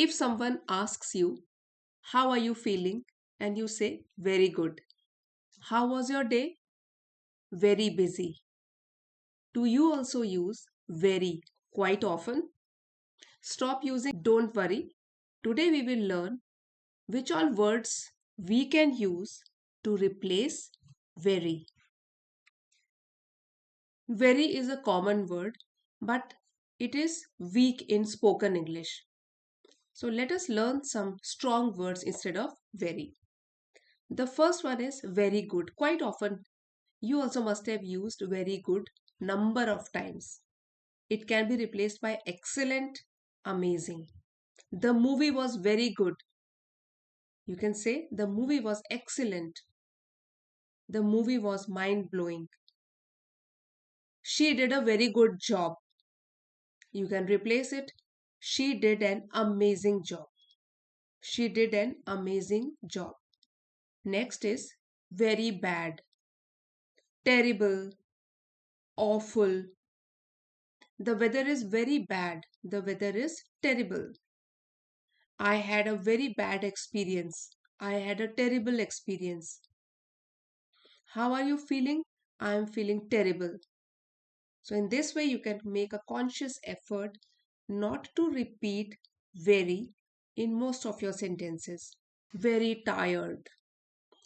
If someone asks you, how are you feeling? And you say, very good. How was your day? Very busy. Do you also use very quite often? Stop using don't worry. Today we will learn which all words we can use to replace very. Very is a common word, but it is weak in spoken English. So let us learn some strong words instead of very. The first one is very good. Quite often, you also must have used very good number of times. It can be replaced by excellent, amazing. The movie was very good. You can say the movie was excellent. The movie was mind blowing. She did a very good job. You can replace it. She did an amazing job. She did an amazing job. Next is very bad, terrible, awful. The weather is very bad. The weather is terrible. I had a very bad experience. I had a terrible experience. How are you feeling? I am feeling terrible. So, in this way, you can make a conscious effort not to repeat very in most of your sentences. Very tired.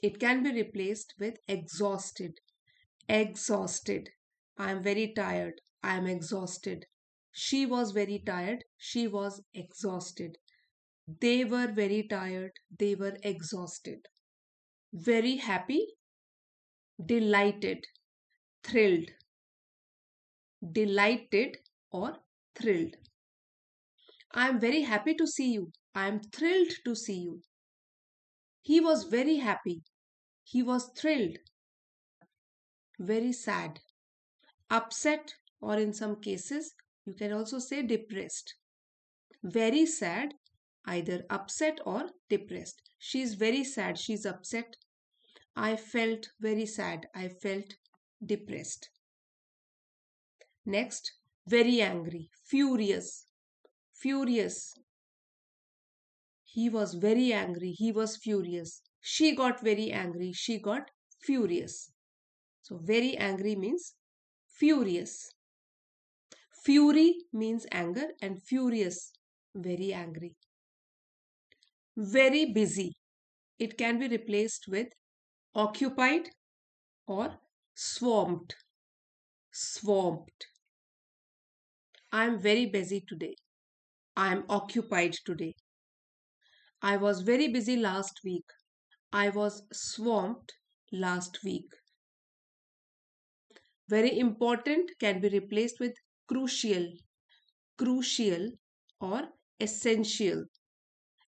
It can be replaced with exhausted. Exhausted. I am very tired. I am exhausted. She was very tired. She was exhausted. They were very tired. They were exhausted. Very happy. Delighted. Thrilled. Delighted or thrilled. I am very happy to see you. I am thrilled to see you. He was very happy. He was thrilled. Very sad. Upset, or in some cases, you can also say depressed. Very sad, either upset or depressed. She is very sad. She is upset. I felt very sad. I felt depressed. Next, very angry. Furious. Furious. He was very angry. He was furious. She got very angry. She got furious. So, very angry means furious. Fury means anger, and furious, very angry. Very busy. It can be replaced with occupied or swamped. Swamped. I am very busy today. I am occupied today. I was very busy last week. I was swamped last week. Very important can be replaced with crucial, crucial or essential,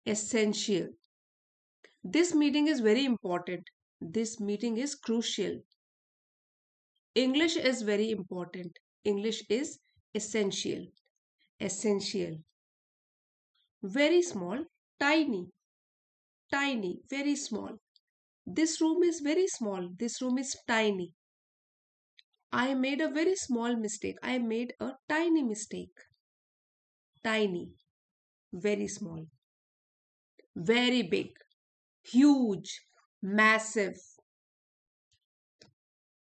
essential. This meeting is very important. This meeting is crucial. English is very important. English is essential, essential. Very small, tiny, tiny, very small. This room is very small. This room is tiny. I made a very small mistake. I made a tiny mistake. Tiny, very small. Very big, huge, massive.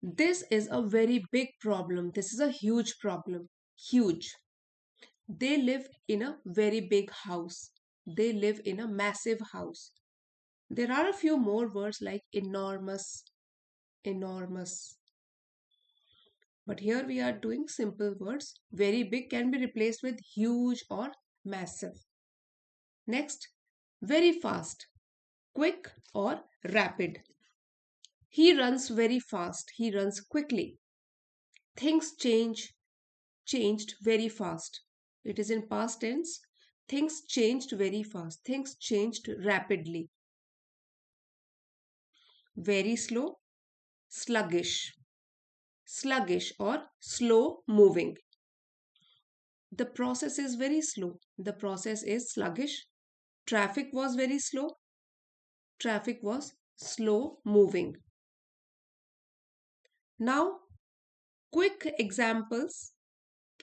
This is a very big problem. This is a huge problem. Huge. They live in a very big house. They live in a massive house. There are a few more words like enormous, enormous. But here we are doing simple words. Very big can be replaced with huge or massive. Next, very fast, quick or rapid. He runs very fast. He runs quickly. Things changed very fast. It is in past tense. Things changed very fast. Things changed rapidly. Very slow, sluggish, sluggish or slow moving. The process is very slow. The process is sluggish. Traffic was very slow. Traffic was slow moving. Now, quick examples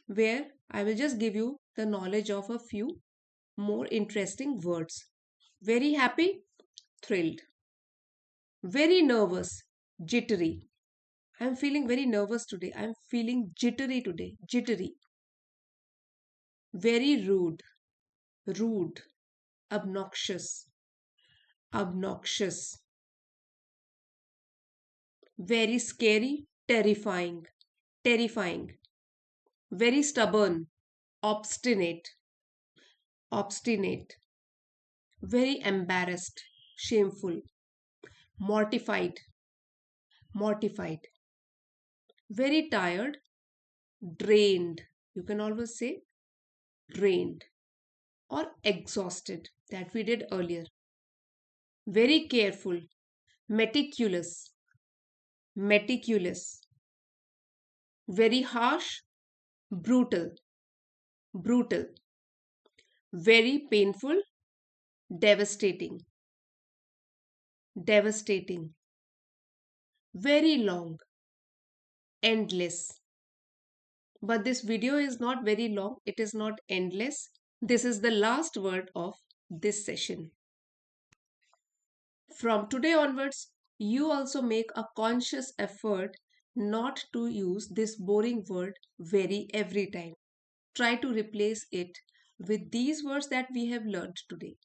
where I will just give you the knowledge of a few. more interesting words. Very happy, thrilled. Very nervous, jittery. I'm feeling very nervous today. I'm feeling jittery today, jittery. Very rude, rude. Obnoxious, obnoxious. Very scary, terrifying, terrifying. Very stubborn, obstinate, obstinate. Very embarrassed, shameful, mortified, mortified. Very tired, drained. You can always say drained or exhausted, that we did earlier. Very careful, meticulous, meticulous. Very harsh, brutal, brutal. Very painful, devastating, devastating. Very long, endless. But this video is not very long, it is not endless. This is the last word of this session. From today onwards, you also make a conscious effort not to use this boring word very every time. Try to replace it with these words that we have learned today.